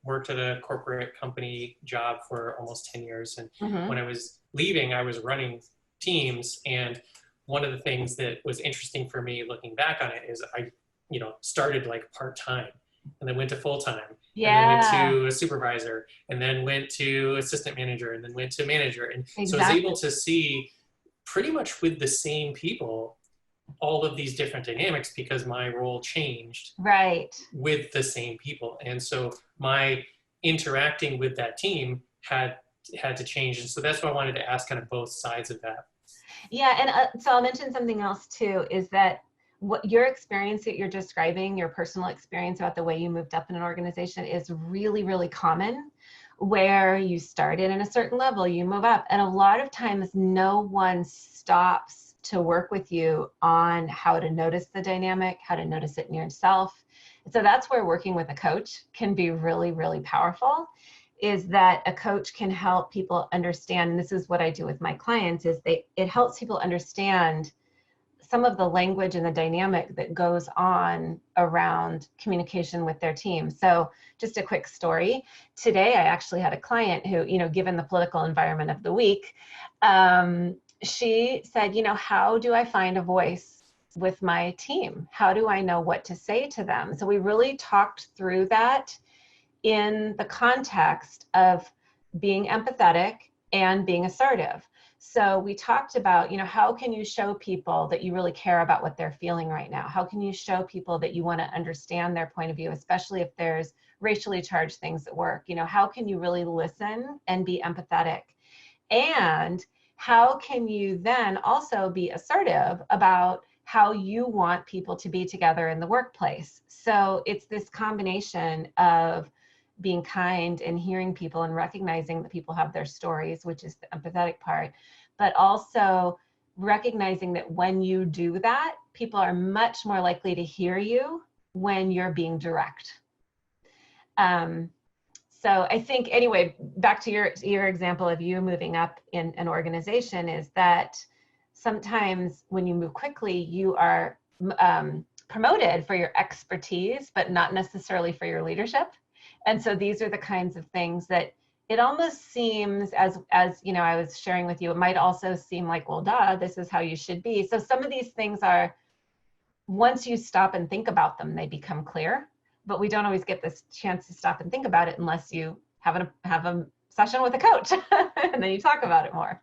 worked at a corporate company job for almost 10 years. And Mm-hmm. when I was leaving, I was running teams. And one of the things that was interesting for me looking back on it is I, started like part-time and then went to full-time and then went Yeah, to a supervisor and then went to assistant manager and then went to manager. And so I was exactly. able to see pretty much with the same people all of these different dynamics because my role changed Right. with the same people. And so my interacting with that team had to change. And so that's why I wanted to ask kind of both sides of that. Yeah, and so I'll mention something else too, is that what your experience that you're describing, your personal experience about the way you moved up in an organization is really, really common, where you started in a certain level, you move up, and a lot of times no one stops to work with you on how to notice the dynamic, how to notice it in yourself. So that's where working with a coach can be really, really powerful, is that a coach can help people understand, and this is what I do with my clients, is it helps people understand some of the language and the dynamic that goes on around communication with their team. So just a quick story. Today, I actually had a client who, given the political environment of the week, she said, how do I find a voice with my team? How do I know what to say to them? So we really talked through that in the context of being empathetic and being assertive. So we talked about, how can you show people that you really care about what they're feeling right now? How can you show people that you want to understand their point of view, especially if there's racially charged things at work? How can you really listen and be empathetic? And how can you then also be assertive about how you want people to be together in the workplace? So it's this combination of being kind and hearing people and recognizing that people have their stories, which is the empathetic part, but also recognizing that when you do that, people are much more likely to hear you when you're being direct. So I think, anyway, back to your example of you moving up in an organization, is that sometimes when you move quickly, you are promoted for your expertise, but not necessarily for your leadership. And so these are the kinds of things that it almost seems, as I was sharing with you, it might also seem like, well, duh, this is how you should be. So some of these things are, once you stop and think about them, they become clear, but we don't always get this chance to stop and think about it unless you have a session with a coach and then you talk about it more.